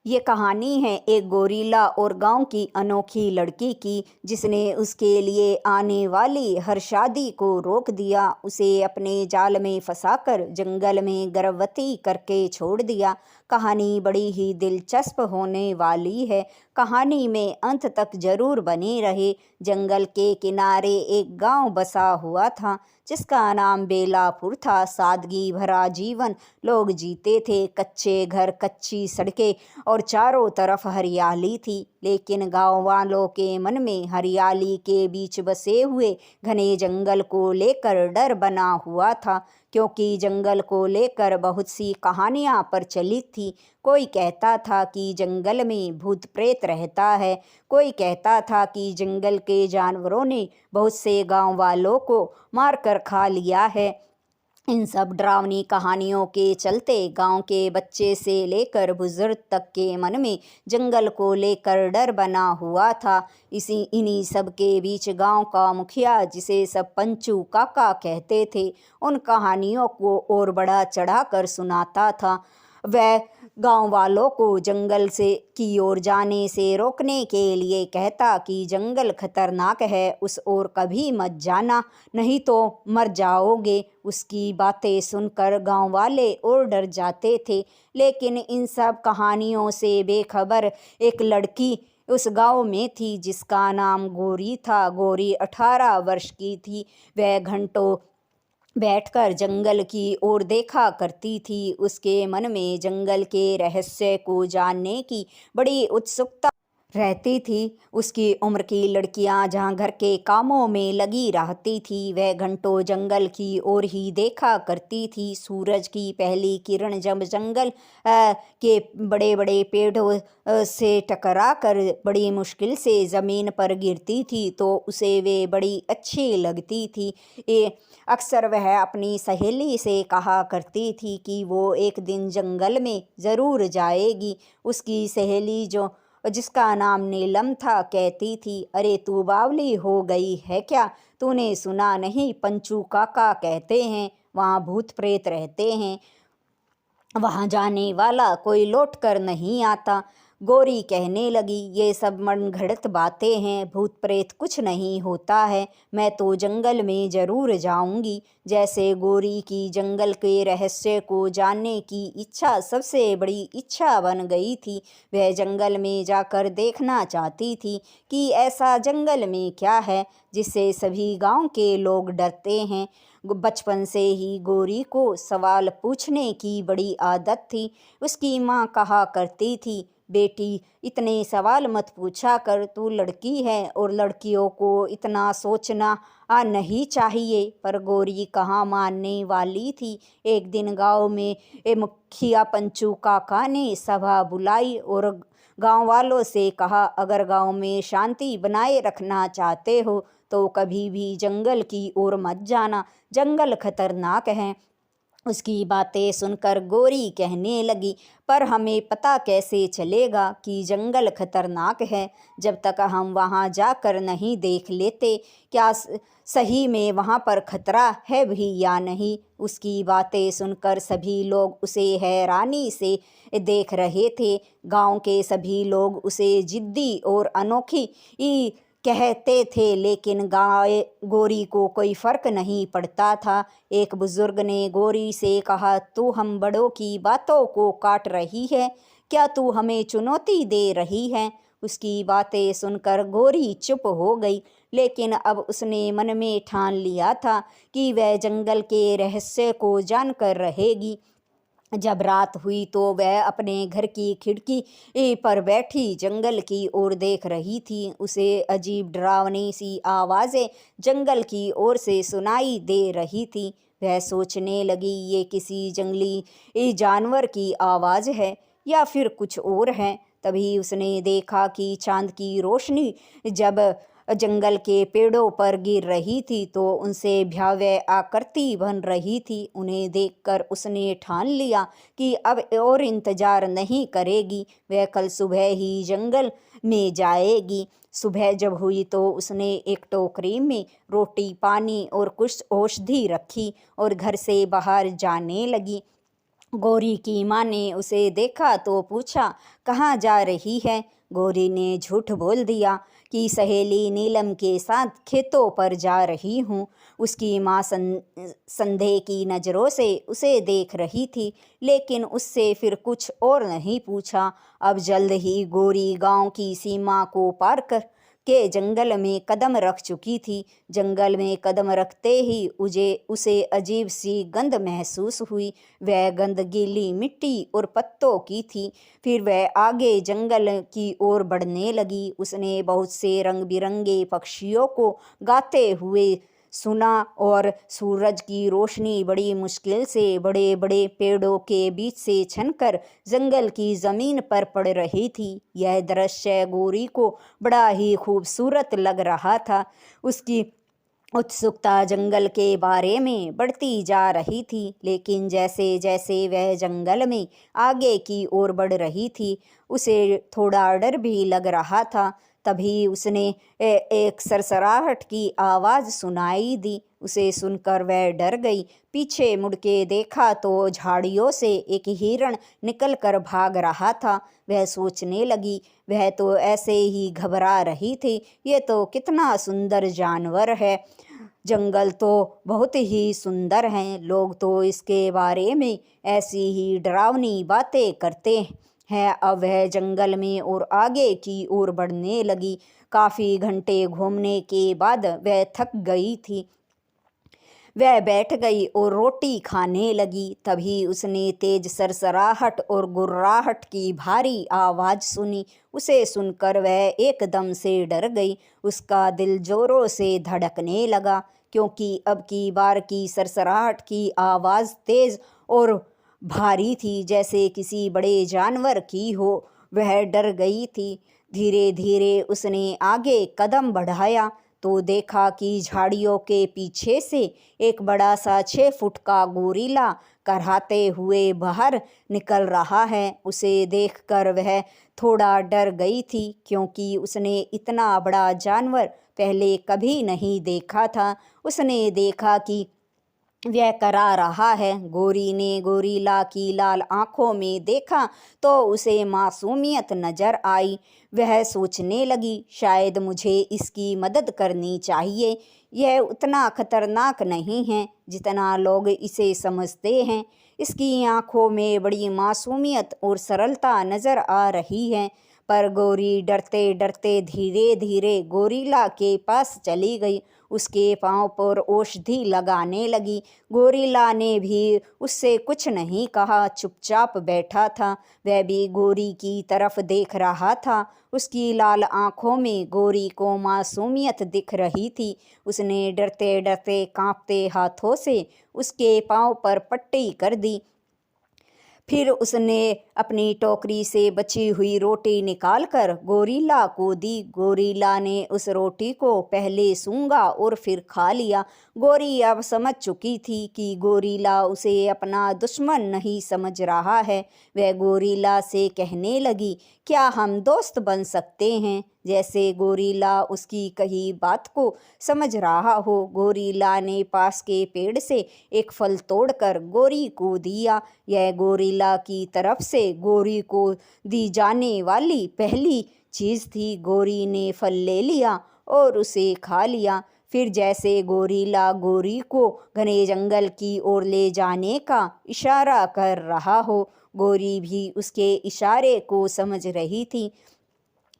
ये कहानी है एक गोरिल्ला और गांव की अनोखी लड़की की, जिसने उसके लिए आने वाली हर शादी को रोक दिया। उसे अपने जाल में फंसाकर जंगल में गर्भवती करके छोड़ दिया। कहानी बड़ी ही दिलचस्प होने वाली है। कहानी में अंत तक जरूर बने रहे। जंगल के किनारे एक गांव बसा हुआ था, जिसका नाम बेलापुर था। सादगी भरा जीवन लोग जीते थे। कच्चे घर, कच्ची सड़कें और चारों तरफ हरियाली थी। लेकिन गांव वालों के मन में हरियाली के बीच बसे हुए घने जंगल को लेकर डर बना हुआ था, क्योंकि जंगल को लेकर बहुत सी कहानियां प्रचलित थी। कोई कहता था कि जंगल में भूत प्रेत रहता है। कोई कहता था कि जंगल के जानवरों ने बहुत से गांव वालों को मारकर खा लिया है। इन सब डरावनी कहानियों के चलते गांव के बच्चे से लेकर बुजुर्ग तक के मन में जंगल को लेकर डर बना हुआ था। इन्हीं सब के बीच गांव का मुखिया, जिसे सब पंचू काका कहते थे, उन कहानियों को और बड़ा चढ़ाकर सुनाता था। वह गांव वालों को जंगल से की ओर जाने से रोकने के लिए कहता कि जंगल खतरनाक है, उस ओर कभी मत जाना, नहीं तो मर जाओगे। उसकी बातें सुनकर गांव वाले और डर जाते थे। लेकिन इन सब कहानियों से बेखबर एक लड़की उस गांव में थी, जिसका नाम गोरी था। गोरी 18 वर्ष की थी। वह घंटों बैठकर जंगल की ओर देखा करती थी। उसके मन में जंगल के रहस्य को जानने की बड़ी उत्सुकता रहती थी। उसकी उम्र की लड़कियां जहां घर के कामों में लगी रहती थी, वह घंटों जंगल की ओर ही देखा करती थी। सूरज की पहली किरण जब जंगल के बड़े बड़े पेड़ों से टकराकर बड़ी मुश्किल से ज़मीन पर गिरती थी, तो उसे वे बड़ी अच्छी लगती थी। ये अक्सर वह अपनी सहेली से कहा करती थी कि वो एक दिन जंगल में ज़रूर जाएगी। उसकी सहेली, जो जिसका नाम नीलम था, कहती थी, अरे तू बावली हो गई है क्या? तूने सुना नहीं, पंचू काका कहते हैं वहाँ भूत प्रेत रहते हैं, वहां जाने वाला कोई लौट कर नहीं आता। गोरी कहने लगी, ये सब मनगढ़ंत बातें हैं, भूत प्रेत कुछ नहीं होता है, मैं तो जंगल में जरूर जाऊंगी। जैसे गोरी की जंगल के रहस्य को जानने की इच्छा सबसे बड़ी इच्छा बन गई थी। वह जंगल में जाकर देखना चाहती थी कि ऐसा जंगल में क्या है जिससे सभी गांव के लोग डरते हैं। बचपन से ही गोरी को सवाल पूछने की बड़ी आदत थी। उसकी माँ कहा करती थी, बेटी इतने सवाल मत पूछा कर, तू लड़की है और लड़कियों को इतना सोचना नहीं चाहिए। पर गोरी कहाँ मानने वाली थी। एक दिन गांव में मुखिया पंचू काका ने सभा बुलाई और गांव वालों से कहा, अगर गांव में शांति बनाए रखना चाहते हो तो कभी भी जंगल की ओर मत जाना, जंगल खतरनाक है। उसकी बातें सुनकर गोरी कहने लगी, पर हमें पता कैसे चलेगा कि जंगल खतरनाक है जब तक हम वहां जाकर नहीं देख लेते? क्या सही में वहां पर खतरा है भी या नहीं? उसकी बातें सुनकर सभी लोग उसे हैरानी से देख रहे थे। गांव के सभी लोग उसे जिद्दी और अनोखी कहते थे, लेकिन गाय गोरी को कोई फर्क नहीं पड़ता था। एक बुजुर्ग ने गोरी से कहा, तू हम बड़ों की बातों को काट रही है, क्या तू हमें चुनौती दे रही है? उसकी बातें सुनकर गोरी चुप हो गई। लेकिन अब उसने मन में ठान लिया था कि वह जंगल के रहस्य को जानकर रहेगी। जब रात हुई तो वह अपने घर की खिड़की पर बैठी जंगल की ओर देख रही थी। उसे अजीब डरावनी सी आवाज़ें जंगल की ओर से सुनाई दे रही थी। वह सोचने लगी, ये किसी जंगली जानवर की आवाज़ है या फिर कुछ और है। तभी उसने देखा कि चांद की रोशनी जब जंगल के पेड़ों पर गिर रही थी तो उनसे भयावह आकृति बन रही थी। उन्हें देखकर उसने ठान लिया कि अब और इंतजार नहीं करेगी, वह कल सुबह ही जंगल में जाएगी। सुबह जब हुई तो उसने एक टोकरी में रोटी, पानी और कुछ औषधि रखी और घर से बाहर जाने लगी। गोरी की माँ ने उसे देखा तो पूछा, कहाँ जा रही है? गोरी ने झूठ बोल दिया कि सहेली नीलम के साथ खेतों पर जा रही हूँ। उसकी माँ संदेह की नज़रों से उसे देख रही थी, लेकिन उससे फिर कुछ और नहीं पूछा। अब जल्द ही गोरी गांव की सीमा को पार कर के जंगल में कदम रख चुकी थी। जंगल में कदम रखते ही उसे अजीब सी गंध महसूस हुई। वह गंध गीली मिट्टी और पत्तों की थी। फिर वह आगे जंगल की ओर बढ़ने लगी। उसने बहुत से रंग बिरंगे पक्षियों को गाते हुए सुना और सूरज की रोशनी बड़ी मुश्किल से बड़े बड़े पेड़ों के बीच से छनकर जंगल की ज़मीन पर पड़ रही थी। यह दृश्य गोरी को बड़ा ही खूबसूरत लग रहा था। उसकी उत्सुकता जंगल के बारे में बढ़ती जा रही थी, लेकिन जैसे जैसे वह जंगल में आगे की ओर बढ़ रही थी, उसे थोड़ा डर भी लग रहा था। तभी उसने एक सरसराहट की आवाज़ सुनाई दी। उसे सुनकर वह डर गई। पीछे मुड़ के देखा तो झाड़ियों से एक हिरण निकल कर भाग रहा था। वह सोचने लगी, वह तो ऐसे ही घबरा रही थी, ये तो कितना सुंदर जानवर है। जंगल तो बहुत ही सुंदर हैं, लोग तो इसके बारे में ऐसी ही डरावनी बातें करते हैं। अब वह जंगल में और आगे की ओर बढ़ने लगी। काफ़ी घंटे घूमने के बाद वह थक गई थी। वह बैठ गई और रोटी खाने लगी। तभी उसने तेज सरसराहट और गुर्राहट की भारी आवाज़ सुनी। उसे सुनकर वह एकदम से डर गई। उसका दिल जोरों से धड़कने लगा, क्योंकि अब की बार की सरसराहट की आवाज़ तेज़ और भारी थी, जैसे किसी बड़े जानवर की हो। वह डर गई थी। धीरे धीरे उसने आगे कदम बढ़ाया तो देखा कि झाड़ियों के पीछे से एक बड़ा सा 6 फुट का गोरिल्ला कराहते हुए बाहर निकल रहा है। उसे देखकर वह थोड़ा डर गई थी, क्योंकि उसने इतना बड़ा जानवर पहले कभी नहीं देखा था। उसने देखा कि वह करा रहा है। गोरी ने गोरिल्ला की लाल आंखों में देखा तो उसे मासूमियत नजर आई। वह सोचने लगी, शायद मुझे इसकी मदद करनी चाहिए। यह उतना खतरनाक नहीं है जितना लोग इसे समझते हैं। इसकी आंखों में बड़ी मासूमियत और सरलता नजर आ रही है। पर गोरी डरते डरते धीरे धीरे गोरिल्ला के पास चली गई। उसके पांव पर औषधि लगाने लगी। गोरिल्ला ने भी उससे कुछ नहीं कहा, चुपचाप बैठा था। वह भी गोरी की तरफ देख रहा था। उसकी लाल आंखों में गोरी को मासूमियत दिख रही थी। उसने डरते डरते कांपते हाथों से उसके पांव पर पट्टी कर दी। फिर उसने अपनी टोकरी से बची हुई रोटी निकालकर गोरिल्ला को दी। गोरिल्ला ने उस रोटी को पहले सूंघा और फिर खा लिया। गोरी अब समझ चुकी थी कि गोरिल्ला उसे अपना दुश्मन नहीं समझ रहा है। वह गोरिल्ला से कहने लगी, क्या हम दोस्त बन सकते हैं? जैसे गोरिल्ला उसकी कही बात को समझ रहा हो। गोरिल्ला ने पास के पेड़ से एक फल तोड़कर गोरी को दिया। यह गोरिल्ला की तरफ से गोरी को दी जाने वाली पहली चीज़ थी। गोरी ने फल ले लिया और उसे खा लिया। फिर जैसे गोरिल्ला गोरी को घने जंगल की ओर ले जाने का इशारा कर रहा हो, गोरी भी उसके इशारे को समझ रही थी।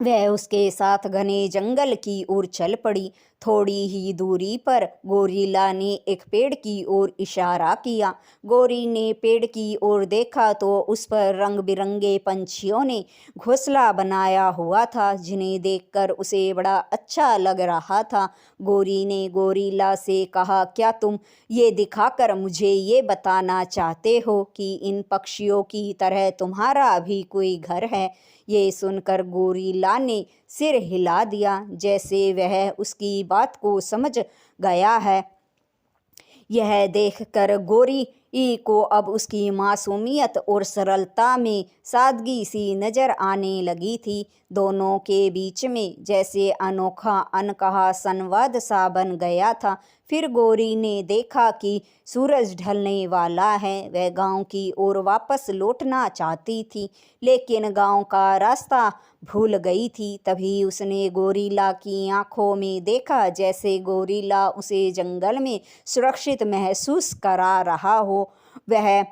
वह उसके साथ घने जंगल की ओर चल पड़ी। थोड़ी ही दूरी पर गोरिल्ला ने एक पेड़ की ओर इशारा किया। गोरी ने पेड़ की ओर देखा तो उस पर रंग बिरंगे पंछियों ने घोंसला बनाया हुआ था, जिन्हें देखकर उसे बड़ा अच्छा लग रहा था। गोरी ने गोरिल्ला से कहा, क्या तुम ये दिखाकर मुझे ये बताना चाहते हो कि इन पक्षियों की तरह तुम्हारा भी कोई घर है? ये सुनकर गोरिल्ला ने सिर हिला दिया, जैसे वह उसकी बात को समझ गया है। यह देखकर गोरी ई को अब उसकी मासूमियत और सरलता में सादगी सी नज़र आने लगी थी। दोनों के बीच में जैसे अनोखा अनकहा संवाद सा बन गया था। फिर गौरी ने देखा कि सूरज ढलने वाला है। वह गांव की ओर वापस लौटना चाहती थी, लेकिन गांव का रास्ता भूल गई थी। तभी उसने गोरीला की आंखों में देखा, जैसे गोरीला उसे जंगल में सुरक्षित महसूस करा रहा हो। वह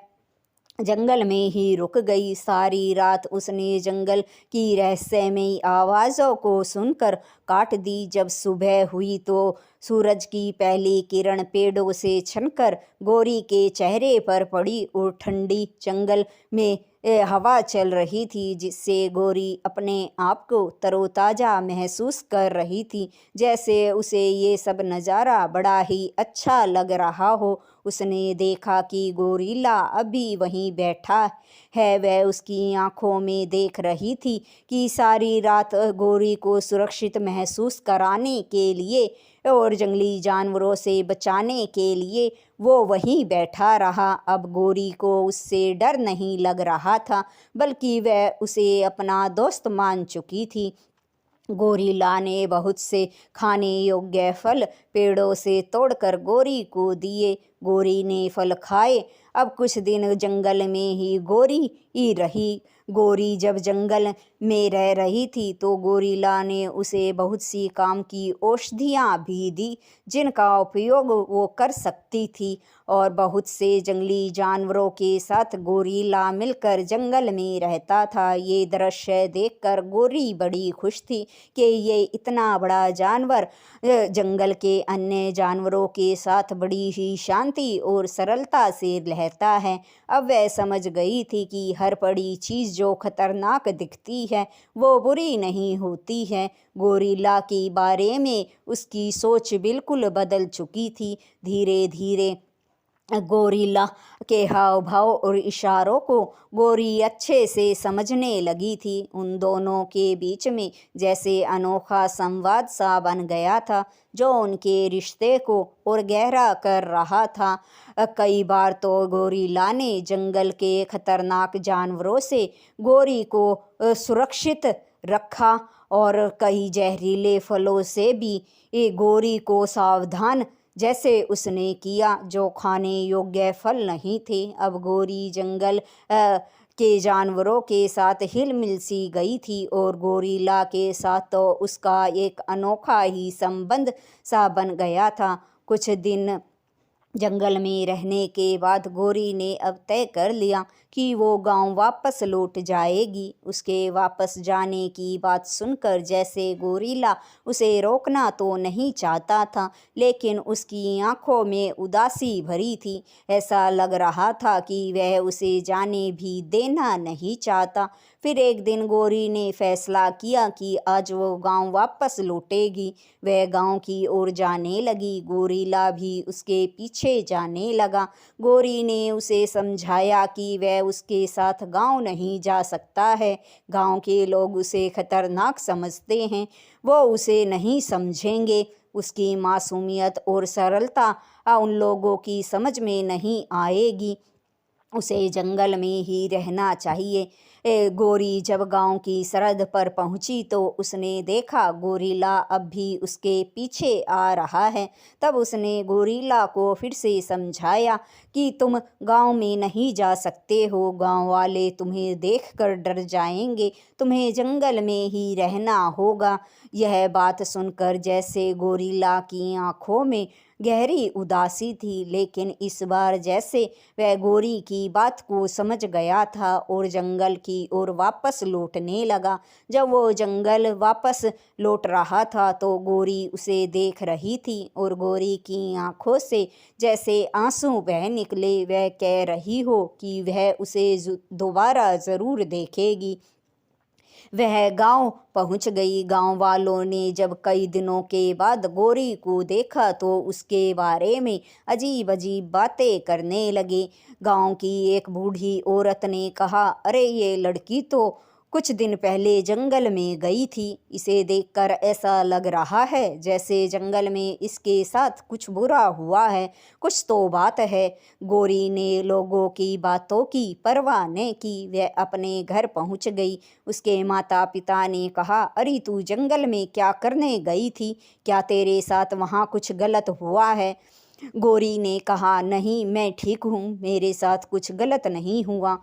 जंगल में ही रुक गई। सारी रात उसने जंगल की रहस्यमयी आवाज़ों को सुनकर काट दी। जब सुबह हुई तो सूरज की पहली किरण पेड़ों से छनकर गौरी के चेहरे पर पड़ी और ठंडी जंगल में हवा चल रही थी, जिससे गौरी अपने आप को तरोताज़ा महसूस कर रही थी, जैसे उसे ये सब नज़ारा बड़ा ही अच्छा लग रहा हो। उसने देखा कि गोरिल्ला अभी वहीं बैठा है। वह उसकी आंखों में देख रही थी कि सारी रात गौरी को सुरक्षित महसूस कराने के लिए और जंगली जानवरों से बचाने के लिए वो वहीं बैठा रहा। अब गौरी को उससे डर नहीं लग रहा था, बल्कि वह उसे अपना दोस्त मान चुकी थी। गोरिल्ला ने बहुत से खाने योग्य फल पेड़ों से तोड़कर गौरी को दिए। गौरी ने फल खाए। अब कुछ दिन जंगल में ही गौरी ही रही। गौरी जब जंगल में रह रही थी तो गोरिल्ला ने उसे बहुत सी काम की औषधियाँ भी दी, जिनका उपयोग वो कर सकती थी। और बहुत से जंगली जानवरों के साथ गोरिल्ला मिलकर जंगल में रहता था। ये दृश्य देखकर गौरी बड़ी खुश थी कि ये इतना बड़ा जानवर जंगल के अन्य जानवरों के साथ बड़ी ही शांति और सरलता से रहता है। अब वह समझ गई थी कि हर बड़ी चीज़ जो खतरनाक दिखती है वो बुरी नहीं होती है। गोरिल्ला के बारे में उसकी सोच बिल्कुल बदल चुकी थी। धीरे धीरे गोरिल्ला के हाव भाव और इशारों को गौरी अच्छे से समझने लगी थी। उन दोनों के बीच में जैसे अनोखा संवाद सा बन गया था, जो उनके रिश्ते को और गहरा कर रहा था। कई बार तो गोरिल्ला ने जंगल के खतरनाक जानवरों से गौरी को सुरक्षित रखा और कई जहरीले फलों से भी गौरी को सावधान जैसे उसने किया, जो खाने योग्य फल नहीं थे। अब गौरी जंगल के जानवरों के साथ हिल मिल सी गई थी और गोरिल्ला के साथ तो उसका एक अनोखा ही संबंध सा बन गया था। कुछ दिन जंगल में रहने के बाद गौरी ने अब तय कर लिया कि वो गांव वापस लौट जाएगी। उसके वापस जाने की बात सुनकर जैसे गोरिल्ला उसे रोकना तो नहीं चाहता था, लेकिन उसकी आंखों में उदासी भरी थी। ऐसा लग रहा था कि वह उसे जाने भी देना नहीं चाहता। फिर एक दिन गौरी ने फैसला किया कि आज वो गांव वापस लौटेगी। वह गांव की ओर जाने लगी। गोरिल्ला भी उसके पीछे जाने लगा। गौरी ने उसे समझाया कि वह उसके साथ गांव नहीं जा सकता है। गांव के लोग उसे खतरनाक समझते हैं, वो उसे नहीं समझेंगे। उसकी मासूमियत और सरलता उन लोगों की समझ में नहीं आएगी। उसे जंगल में ही रहना चाहिए। गौरी जब गांव की सरहद पर पहुंची तो उसने देखा गोरिल्ला अब भी उसके पीछे आ रहा है। तब उसने गोरिल्ला को फिर से समझाया कि तुम गांव में नहीं जा सकते हो, गांव वाले तुम्हें देखकर डर जाएंगे, तुम्हें जंगल में ही रहना होगा। यह बात सुनकर जैसे गोरिल्ला की आंखों में गहरी उदासी थी, लेकिन इस बार जैसे वह गौरी की बात को समझ गया था और जंगल की ओर वापस लौटने लगा। जब वो जंगल वापस लौट रहा था तो गौरी उसे देख रही थी और गौरी की आंखों से जैसे आंसू बह निकले। वह कह रही हो कि वह उसे दोबारा ज़रूर देखेगी। वह गांव पहुंच गई। गांव वालों ने जब कई दिनों के बाद गौरी को देखा तो उसके बारे में अजीब अजीब बातें करने लगे। गांव की एक बूढ़ी औरत ने कहा, अरे ये लड़की तो कुछ दिन पहले जंगल में गई थी। इसे देखकर ऐसा लग रहा है जैसे जंगल में इसके साथ कुछ बुरा हुआ है। कुछ तो बात है। गोरी ने लोगों की बातों की परवाह न की। वह अपने घर पहुंच गई। उसके माता पिता ने कहा, अरे तू जंगल में क्या करने गई थी? क्या तेरे साथ वहाँ कुछ गलत हुआ है? गोरी ने कहा, नहीं, मैं ठीक हूँ, मेरे साथ कुछ गलत नहीं हुआ।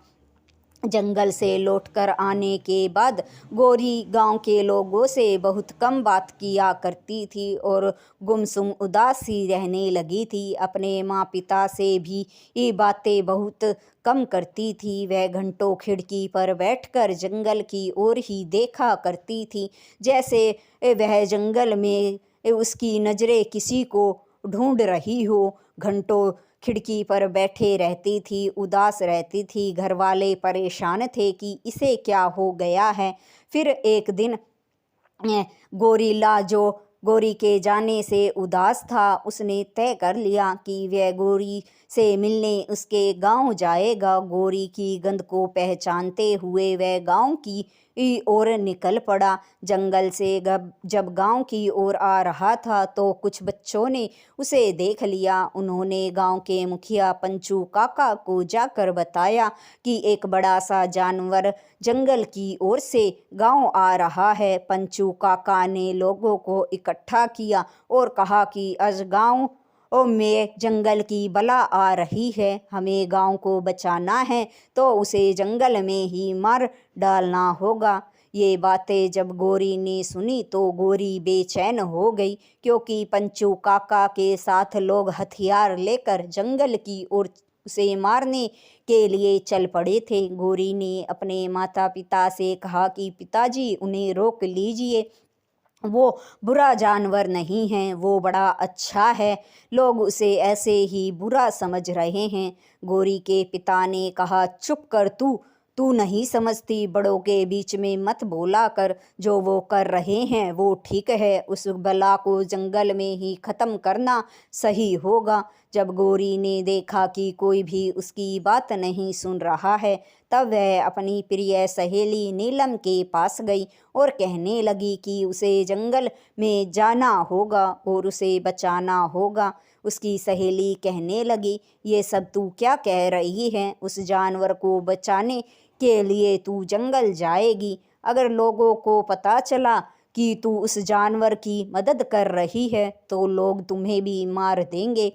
जंगल से लौटकर आने के बाद गोरी गांव के लोगों से बहुत कम बात किया करती थी और गुमसुम उदास सी रहने लगी थी। अपने माँ पिता से भी ये बातें बहुत कम करती थी। वह घंटों खिड़की पर बैठकर जंगल की ओर ही देखा करती थी, जैसे वह जंगल में उसकी नज़रें किसी को ढूंढ रही हो। घंटों खिड़की पर बैठे रहती थी, उदास रहती थी। घर वाले परेशान थे कि इसे क्या हो गया है। फिर एक दिन गोरीला, जो गोरी के जाने से उदास था, उसने तय कर लिया कि वह गोरी से मिलने उसके गांव जाएगा। गोरी की गंध को पहचानते हुए वह गांव की ओर निकल पड़ा। जंगल से जब गांव की ओर आ रहा था तो कुछ बच्चों ने उसे देख लिया। उन्होंने गांव के मुखिया पंचू काका को जाकर बताया कि एक बड़ा सा जानवर जंगल की ओर से गांव आ रहा है। पंचू काका ने लोगों को इकट्ठा किया और कहा कि आज गांव में जंगल की बला आ रही है। हमें गांव को बचाना है तो उसे जंगल में ही मार डालना होगा। ये बातें जब गोरी ने सुनी तो गोरी बेचैन हो गई, क्योंकि पंचू काका के साथ लोग हथियार लेकर जंगल की ओर उसे मारने के लिए चल पड़े थे। गोरी ने अपने माता पिता से कहा कि पिताजी, उन्हें रोक लीजिए, वो बुरा जानवर नहीं है, वो बड़ा अच्छा है। लोग उसे ऐसे ही बुरा समझ रहे हैं। गोरी के पिता ने कहा, चुप कर तू तू नहीं समझती, बड़ों के बीच में मत बोला कर। जो वो कर रहे हैं वो ठीक है। उस बला को जंगल में ही ख़त्म करना सही होगा। जब गोरी ने देखा कि कोई भी उसकी बात नहीं सुन रहा है, तब वह अपनी प्रिय सहेली नीलम के पास गई और कहने लगी कि उसे जंगल में जाना होगा और उसे बचाना होगा। उसकी सहेली कहने लगी, ये सब तू क्या कह रही है? उस जानवर को बचाने के लिए तू जंगल जाएगी? अगर लोगों को पता चला कि तू उस जानवर की मदद कर रही है तो लोग तुम्हें भी मार देंगे।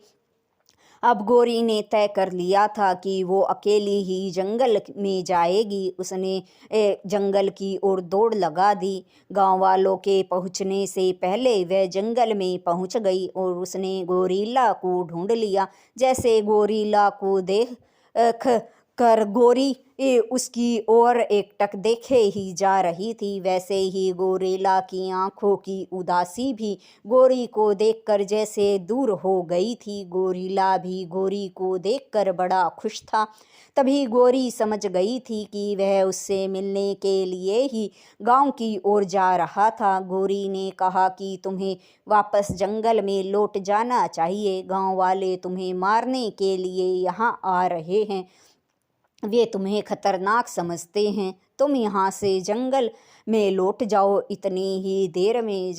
अब गोरी ने तय कर लिया था कि वो अकेली ही जंगल में जाएगी। उसने जंगल की ओर दौड़ लगा दी। गांव वालों के पहुंचने से पहले वह जंगल में पहुंच गई और उसने गोरीला को ढूंढ लिया। जैसे गोरीला को देख कर गोरी उसकी ओर एकटक देखे ही जा रही थी, वैसे ही गोरीला की आंखों की उदासी भी गोरी को देखकर जैसे दूर हो गई थी। गोरीला भी गोरी को देखकर बड़ा खुश था। तभी गोरी समझ गई थी कि वह उससे मिलने के लिए ही गांव की ओर जा रहा था। गोरी ने कहा कि तुम्हें वापस जंगल में लौट जाना चाहिए। गांव वाले तुम्हें मारने के लिए यहाँ आ रहे हैं। वे तुम्हें खतरनाक समझते हैं। तुम यहाँ से जंगल में लौट जाओ। इतनी ही देर में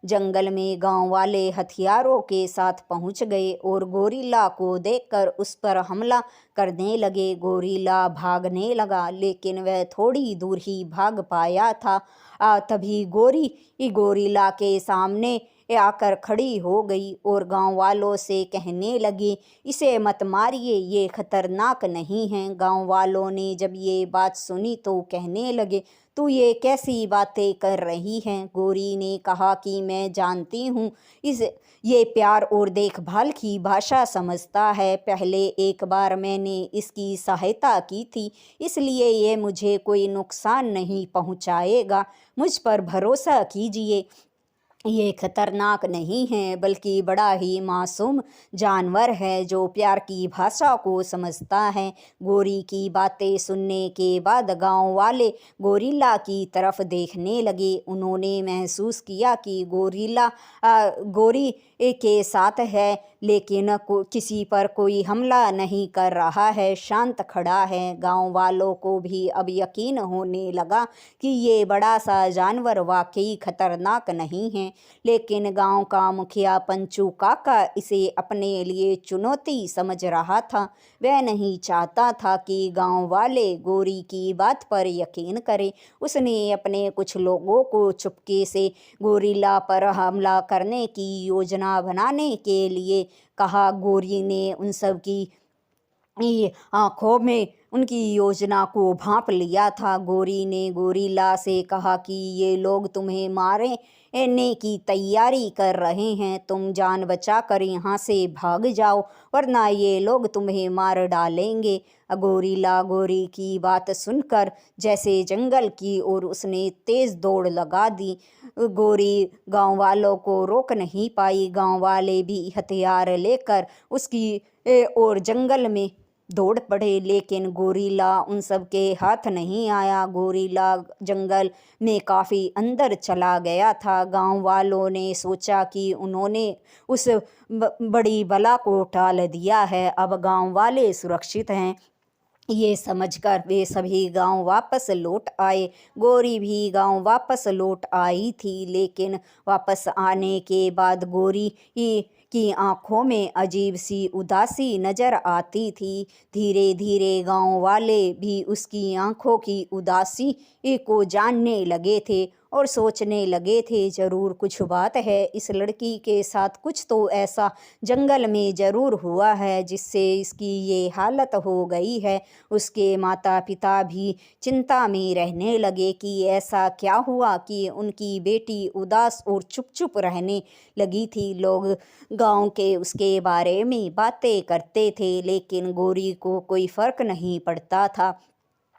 जंगल में गांव वाले हथियारों के साथ पहुंच गए और गोरिल्ला को देखकर उस पर हमला करने लगे। गोरिल्ला भागने लगा, लेकिन वह थोड़ी दूर ही भाग पाया था। तभी गोरिल्ला के सामने आकर खड़ी हो गई और गांव वालों से कहने लगी, इसे मत मारिए, ये खतरनाक नहीं है। गांव वालों ने जब ये बात सुनी तो कहने लगे, तू ये कैसी बातें कर रही हैं? गोरी ने कहा कि मैं जानती हूँ ये प्यार और देखभाल की भाषा समझता है। पहले एक बार मैंने इसकी सहायता की थी, इसलिए ये मुझे कोई नुकसान नहीं पहुँचाएगा। मुझ पर भरोसा कीजिए। ये खतरनाक नहीं है, बल्कि बड़ा ही मासूम जानवर है जो प्यार की भाषा को समझता है। गोरी की बातें सुनने के बाद गांव वाले गोरिल्ला की तरफ देखने लगे। उन्होंने महसूस किया कि गोरी के साथ है, लेकिन किसी पर कोई हमला नहीं कर रहा है, शांत खड़ा है। गांव वालों को भी अब यकीन होने लगा कि ये बड़ा सा जानवर वाकई खतरनाक नहीं है, लेकिन गांव का मुखिया पंचू काका इसे अपने लिए चुनौती समझ रहा था। वह नहीं चाहता था कि गांव वाले गोरी की बात पर यकीन करें। उसने अपने कुछ लोगों को चुपके से गोरिल्ला पर हमला करने की योजना बनाने के लिए कहा। गोरी ने उन सब की आंखों में उनकी योजना को भांप लिया था। गोरी ने गोरिल्ला से कहा कि ये लोग तुम्हें मारने की तैयारी कर रहे हैं, तुम जान बचाकर यहाँ से भाग जाओ, वरना ये लोग तुम्हें मार डालेंगे। गोरिल्ला गोरी की बात सुनकर जैसे जंगल की ओर उसने तेज दौड़ लगा दी। गोरी गांव वालों को रोक नहीं पाई। गांव वाले भी हथियार लेकर उसकी ओर जंगल में दौड़ पड़े, लेकिन गोरिल्ला उन सब के हाथ नहीं आया। गोरिल्ला जंगल में काफ़ी अंदर चला गया था। गांव वालों ने सोचा कि उन्होंने उस बड़ी बला को टाल दिया है, अब गांव वाले सुरक्षित हैं। ये समझकर वे सभी गांव वापस लौट आए। गोरी भी गांव वापस लौट आई थी, लेकिन वापस आने के बाद गोरी की आंखों में अजीब सी उदासी नजर आती थी। धीरे धीरे गांव वाले भी उसकी आंखों की उदासी को जानने लगे थे और सोचने लगे थे, जरूर कुछ बात है, इस लड़की के साथ कुछ तो ऐसा जंगल में ज़रूर हुआ है जिससे इसकी ये हालत हो गई है। उसके माता पिता भी चिंता में रहने लगे कि ऐसा क्या हुआ कि उनकी बेटी उदास और चुप चुप रहने लगी थी। लोग गांव के उसके बारे में बातें करते थे, लेकिन गोरी को कोई फर्क नहीं पड़ता था।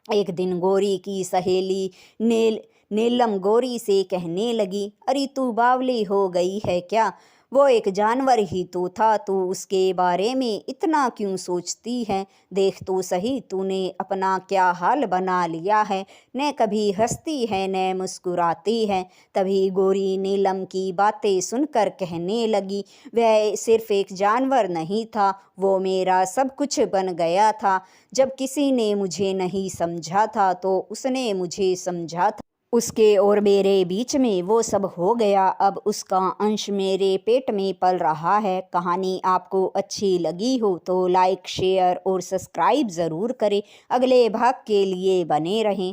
एक दिन गोरी की सहेली नीलम गोरी से कहने लगी, अरे तू बावली हो गई है क्या? वो एक जानवर ही तो था, तू उसके बारे में इतना क्यों सोचती है? देख तो सही तूने अपना क्या हाल बना लिया है, न कभी हंसती है न मुस्कुराती है। तभी गोरी नीलम की बातें सुनकर कहने लगी, वह सिर्फ एक जानवर नहीं था, वो मेरा सब कुछ बन गया था। जब किसी ने मुझे नहीं समझा था तो उसने मुझे समझा था। उसके और मेरे बीच में वो सब हो गया। अब उसका अंश मेरे पेट में पल रहा है। कहानी आपको अच्छी लगी हो तो लाइक, शेयर और सब्सक्राइब ज़रूर करें। अगले भाग के लिए बने रहें।